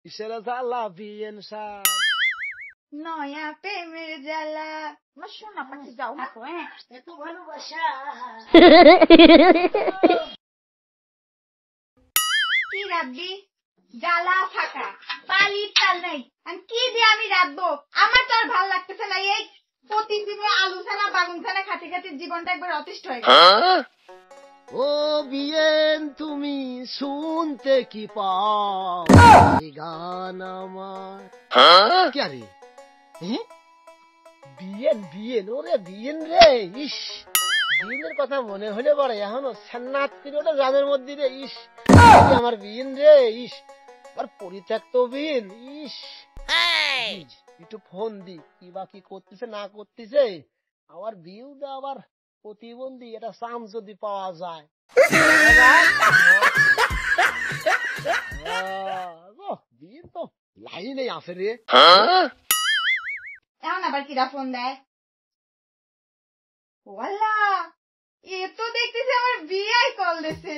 কিসের জ্বালা বিয়েন সাহেব? নয়া প্রেমের জ্বালা। আমার সোনা পাখি যাও না এত ভালোবাসা। কি রাখবি? জ্বালা ফাঁকা পালির চাল নাই, কি দিয়ে আমি রাখবো? আমার তো আর ভাল লাগতেছে না। এই প্রতিদিনে আলু ছানা বাগুন ছানা খাতে খাতে জীবনটা একবার অতিষ্ঠ হয়ে গেছে। ও বিয়েন তুমি শুনতে কি পাও গান আমার? কি আরে বিয়েন বিয়েন, ওরে বিয়েন রে, ইস বিয়েনের কথা মনে হলে পরে এখনো সান্নাত করে ওটা গ্রামের মধ্যে রে। ইস আমার বিয়েন রে, ইস আর পরিত্যক্ত বিয়েন। ইস একটু ফোন দি, কি বা কি করতেছে না করতেছে। আমার বিয়েও দা আবার প্রতিবন্ধী, এটা চান্স যদি পাওয়া যায়। বিয়েন তো লাইনেই আছে রে। এখন আবার কিরা ফোন দেয়? ওয়াল্লা এ তো দেখতেছি আমার বিয়াই কল দিছে।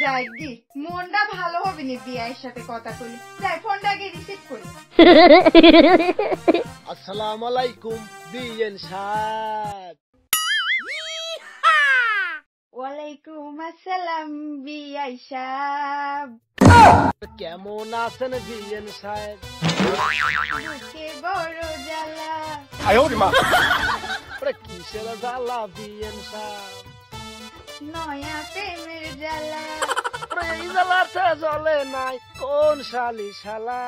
যাই কি মনটা ভালো হবে নি বিয়ের সাথে কথা কইলে। যাই ফোনটা আগে রিসিভ করি। আসসালামু আলাইকুম বিয়েন সাহেব। ওয়ালাইকুম আসসালাম বিয়াই সাহেব। কেমন আছেন বিয়েন সাহেব? বুকে বড় জ্বালা। কিসের জ্বালা বিয়েন সাহেব? নয়া প্রেমের জ্বালা। এই জ্বালাতে জ্বলে নাই কোন শালি শালা?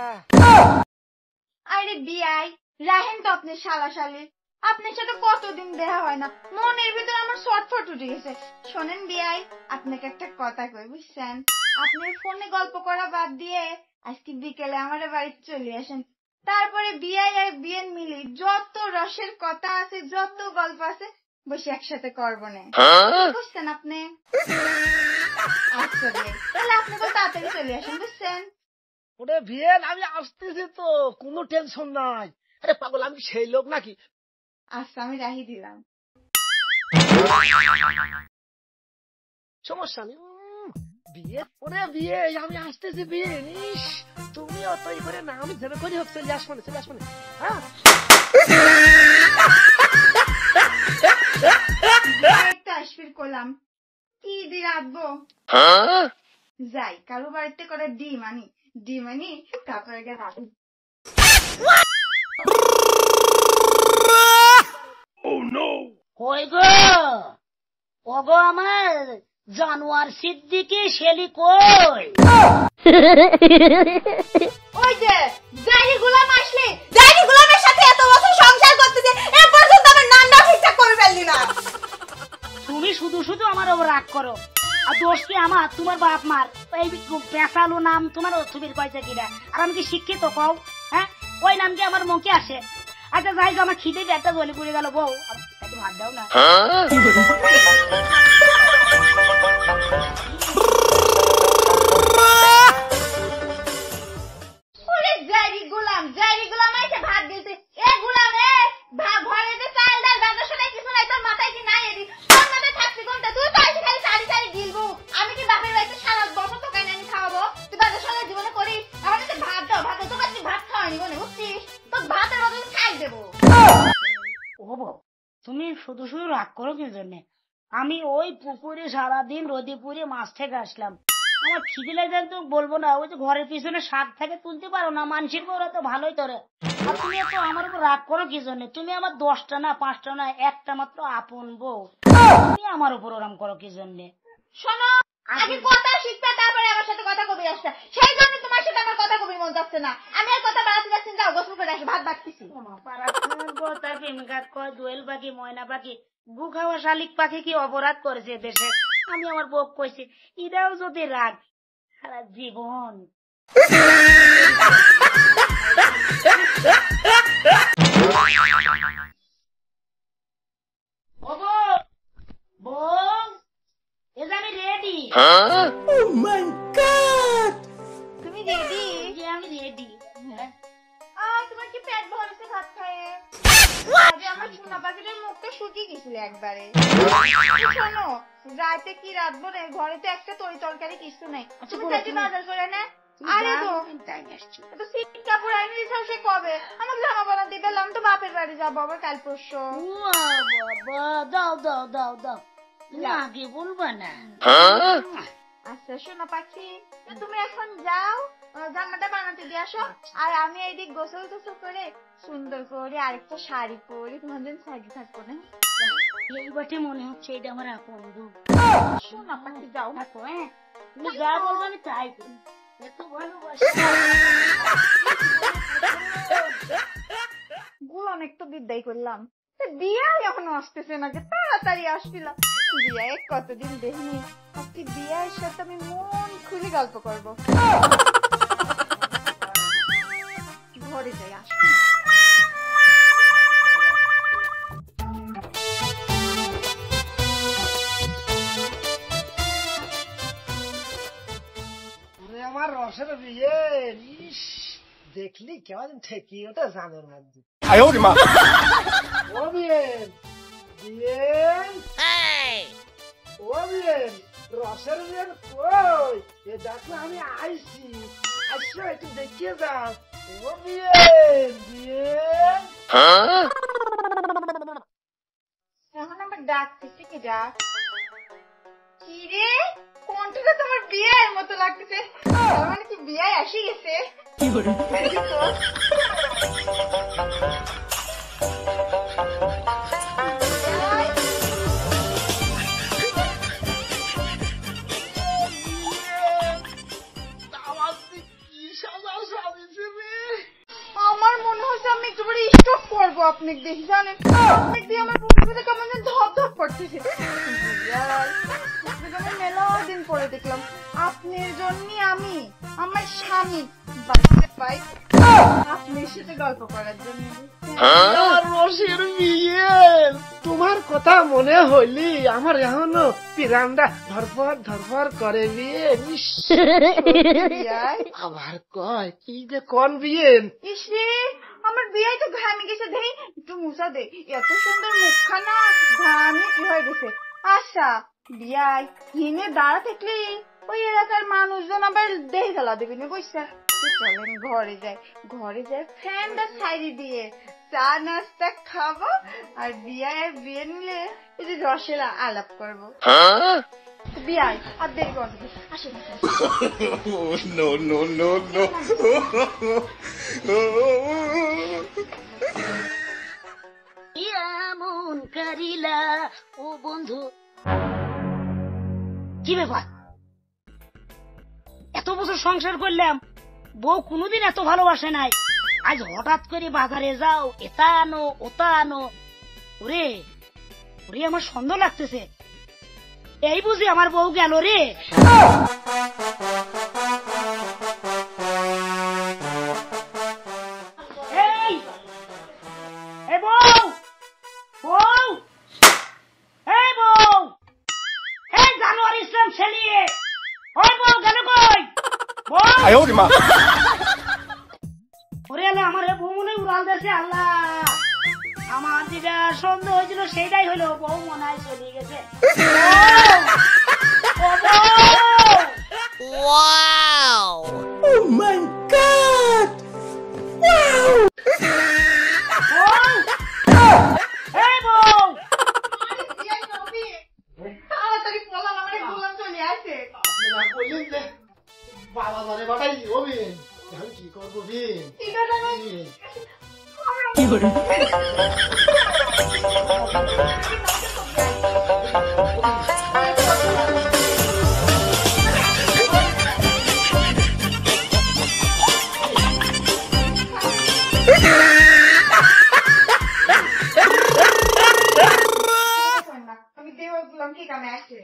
আরে বিয়াই রাহেন তো আপনি শালা শালি। আপনার সাথে কতদিন দেখা হয় না, মনের ভিতর আমার শর্টফট উঠে গেছে। শোনেন বিয়াই, আপনাকে একটা কথা কই বুঝছেন? আপনি ফোনে গল্প করা বাদ দিয়ে আজকে বিকেলে আমার বাড়িতে চলে আসেন। তারপরে বিয়াই আর বিয়েন মিলি যত রসের কথা আছে, যত গল্প আছে বসে একসাথে করবো না। বুঝছেন আপনি? আচ্ছা বিয়াই, তাহলে আপনি তো তাড়াতাড়ি চলে আসেন বুঝছেন? ওরে বিয়েন আমি আসতেছি তো, কোনো টেনশন নাই। আরে পাগল, আমি সেই লোক নাকি? আচ্ছা আমি রাহি দিলাম। সমস্যা নেই। বিয়ে ওরে বিয়ে আমি আসতেছি বিয়ে। ইস তুমি অতই করে না, আমি যেন করি হোক চলে আসবো না, চলে আসবো না। হ্যাঁ একটা আসফির করলাম, কি দিয়ে রাখবো? যাই কারো বাড়িতে করে ডিম আনি তারপরে রাখবো। কই গো ওগো আমার জানোয়ার সিদ্দিকি শেলি কই? ওই যে জাইরি গোলাম আসলে, জাইরি গোলামের সাথে এত বছর সংসার করতেছে, এ পর্যন্ত আমার নামটা ঠিকঠাক করে ফেললি না। তুমি শুধু শুধু আমার ওপর রাগ করো, আর দোষ কি আমার? তোমার বাপ মার এই পেশালো নাম তোমার ছবির কয়েছে কিনা? আর আমি কি শিক্ষিত কও? হ্যাঁ ওই নাম কি আমার মুখে আসে? আচ্ছা যাই গো, আমার খিদে একটা জ্বলে পড়ে গেল। বউ একটু ভাত দাও না। জাইরি গোলাম আইছে ভাত দিতে। এ গোলাম এ ঘরে যে চাল ডাল বাজার সদাই কিছু নাই, তোর মাথায় কি নাই? এদি তোর মাথায় থাকবি কোনটা? তুই তো আইছে খালি সারি সারি গিলবো। আমি কি বাপের বাড়িতে সারা বছর তো কাইনা আমি খাওয়াবো? তুই বাজার সদাই জীবনে করিস? আমার কাছে ভাত দাও, ভাত তোর কাছে ভাত খাওয়ানি মনে বুঝছিস? তোর ভাতের বদলে খাই দেবো। ও বউ তুমি শুধু শুধু রাগ করো কি জন্য? আমি ওই পুকুরে সারাদিন রোদে পুড়ে মাছ থেকে আসলাম, আমার খিদে লাগে তো বলবো না। ওই যে ঘরের পিছনে শাক থাকে তুলতে পারো না, মানুষের বউরা তো ভালোই তোরে। আর তুমি তো আমার উপর রাগ করো কি জন্য? তুমি আমার 10টা না 5টা না একটা মাত্র আপন বউ, তুমি আমার উপর ওরম করো কি জন্য? শোনো, আগে কথা শিখতে তারপরে আমার সাথে কথা কবি আসতে। সেই জন্য তোমার সাথে আমার কথা কবি মন যাচ্ছে না। আমি আর কথা বাড়াতে যাচ্ছি, যাও গোসল করে আসি, ভাত বাড়তেছি। তার প্রেমিকাত কয় দোয়েল পাখি ময়না পাখি, গু খাওয়া শালিক পাখি কি অপরাধ করেছে দেশে? আমি আমার বউ কইছি, এটাও যদি রাগ সারা জীবন। আমি রেডি। তুমি রেডি? আমি রেডি। তোমার কি পেট ভরেছে ভাত খায়? আমার সোনা পাখিটার মুখটা শুকিয়ে গেছিল একবারে। শোনো, রাতে কি রাঁধবো না, ঘরে তো একটা তরি তরকারি কিছু নাই। তুমি চাইছি বাজার করে না, আরে তো টাইম আসছে। তো সিট কাপড় আইনি দিছাও সে কবে? আমাকে জামা পরা দিবে, আমি তো বাপের বাড়ি যাবো আবার কাল পরশু। বাবা দাও দাও দাও দাও, তুমি আগে বলবা না। আচ্ছা শোনো পাখি, তুমি এখন যাও জামাটা বানাতে দিয়ে আসো, আর আমি এইদিক গোসল টোসল করে সুন্দর করে আরেকটা শাড়ি পরে তোমার জন্য সাইডে থাকবো না। এই বাটে মনে হচ্ছে এটা আমার আপন বউ। শোনো পাখি যাও। থাকো, হ্যাঁ তুমি যা বলবো আমি তাই করি। এত ভালোবাসা। অনেক তো বিদায় করলাম, বিয়াই এখনো আসতেছে না, যে তাড়াতাড়ি আসছিল। বিয়ায় কতদিন দেখিনি, আজকে বিয়ার সাথে আমি মন খুলে গল্প করবো। ঘরে যাই, আসি। আমার রসের বিয়ে, ইস দেখলি কেমন ঠেকি ওটা জানো না। ও বিয়েন, বিয়েন, ও বিয়েন, রসের বিয়েন কই? এ দেখো আমি আইছি, আসো একটু দেখিয়ে যাও। ও বিয়েন, বিয়েন। এখন আমার ডাকতেছে কি যা? কি রে, কোনটা তোমার বিয়ের মতো লাগতেছে? তার মানে কি বিয়ে আসি গেছে? কি করে? আমার মনে হচ্ছে আমি একেবারে স্টপ করবো আপনাকে দেখি, জানেন আপনাকে দিয়ে আমার বুকটা কেমন যেন ধপ ধপ করতেছে। আপনাকে আমি মেলা দিন পরে দেখলাম, আপনার জন্য আমি আমার স্বামী বাড়িতে পাই আপনার সাথে গল্প করার জন্য। রসের বিয়ে, তোমার কথা মনে হইলি আমার এখনো পিরান্ডা ধরফর ধরফর করে। বিয়ে আবার কয় কি যে কোন বিয়ে? ইসে আমার বিয়ে তো ঘামে গেছে, দেই একটু মুছা দে, এত সুন্দর মুখখানা ঘামে কি হয়ে গেছে। আচ্ছা বিয়াই হিনে দাঁড়া থাকলে ওই এলাকার মানুষজন আবার দেহে জ্বালা দেবে না, বুঝছেন? চলেন ঘরে যাই, ঘরে যাই ফ্যানটা ছাইড়ি দিয়ে চা নাস্তা খাবো, আর বিয়ায় আর বিয়ে নিলে এই যে রসের আলাপ করবো। বিয়াই আর দেরি করবে, আসেন। No, no, no, no. এমন কারিলা ও বন্ধু, কি ব্যাপার? এত বছর সংসার করলাম, বউ কোনোদিন এত ভালোবাসে নাই, আজ হঠাৎ করে বাজারে যাও, এটা আনো ওটা আনো। ওরে ওরে আমার সন্দেহ লাগতেছে, এই বুঝি আমার বউ গেল রে। এই এই বউ, বউ, এই বউ, এই জানোয়ার ইসলাম ছেলে, ওই বউ গেল কই? বউ ওরে আল্লাহ, আমার বউ মনে উড়াল দিয়েছে। আল্লাহ, আমার যেটা সন্দেহ হয়েছিল সেটাই হলো, বউ মনে হয় চলে গেছে। Oh my God! Wow! এই বউ, তাড়াতাড়ি বললাম আমার গোলাম চলে আসে। আপনি না বললেন যে বাবা ঘরে বাটাই ও বিয়ে, এখন কি করবো বিয়ে? কি করে? আমি দেওয়া বললাম কি কামে আসে।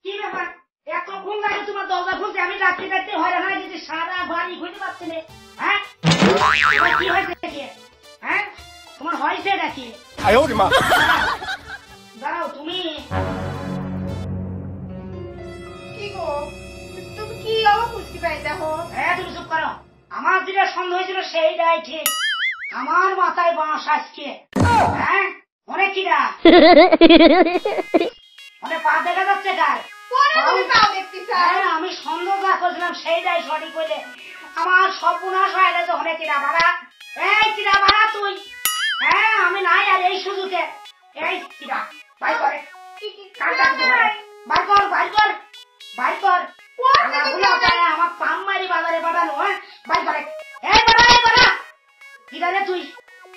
কি ব্যাপার? এতক্ষণ লাগে তোমার দরজা খুলতে, আমি রাত্রি রাত্রি হয়রান হয়ে গেছি, সারা বাড়ি খুঁজে পাচ্ছি না। হ্যাঁ তোমার কি হয়েছে নাকি? হ্যাঁ তোমার হয়েছে নাকি? দাঁড়াও তুমি, কি গো তুমি কি আবার খুশকি পাই দেখো? হ্যাঁ তুমি চুপ করো, আমার যেটা সন্দেহ হয়েছিল সেইটাই ঠিক। আমার মাথায় বাঁশ আজকে। হ্যাঁ মনে কিরা? মানে পা দেখা যাচ্ছে কার? পরে তুমি তাও দেখতে চাই। হ্যাঁ, আমি সন্দেহ যা করছিলাম সেইটাই সঠিক হইলে আমার সর্বনাশ হয়ে গেছে। অনেক কিরা ভাড়া, এই কিরা ভাড়া তুই? হ্যাঁ আমি নাই আর এই সুযোগে এই কিরা বাই করে কানটা বাই কর বাই কর বাই কর। আমার পাম মারি বাজারে পাঠানো। হ্যাঁ বাই করে এই বাড়া এই বাড়া কিরা রে তুই?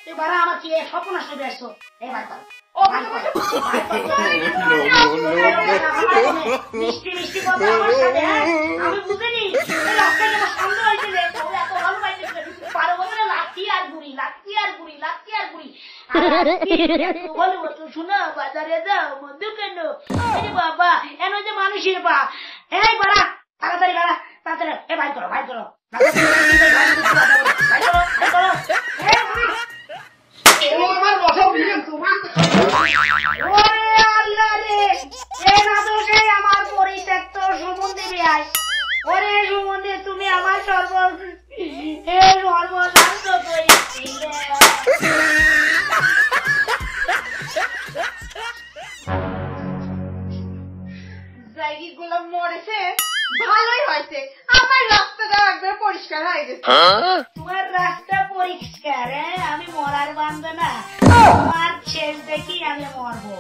তুই বাড়া আমার কি সর্বনাশ হয়ে আসছো? এই বাই কর মিষ্টি মিষ্টি কথা আমার সাথে। আমি বুঝিনি রাস্তায় আমার সামনে হয়েছে যে এত ভালো পাইতেছে পারো বলে লাঠি আর গুড়ি লাঠি আর গুড়ি লাঠি আর গুড়ি বলে শোনা বাজারে যাও মধ্যে কেন বাবা এন যে মানুষের পা। এই বাড়া তাড়াতাড়ি বাড়া তাড়াতাড়ি এ ভাই করো ভাই করো আমার পরিত্যক্ত সম্বন্ধে বেয়াই। ওরে সম্বন্ধে তুমি আমার সর্বনাশ করেছিলে। জায়গিগুলো মরেছে ভালোই হয়েছে, আমার রাস্তাটা একবার পরিষ্কার হয়ে গেছে। তোমার রাস্তা পরিষ্কার। আমি মরার বান্ধব না, তোমার শেষ দেখি আমি মরবো।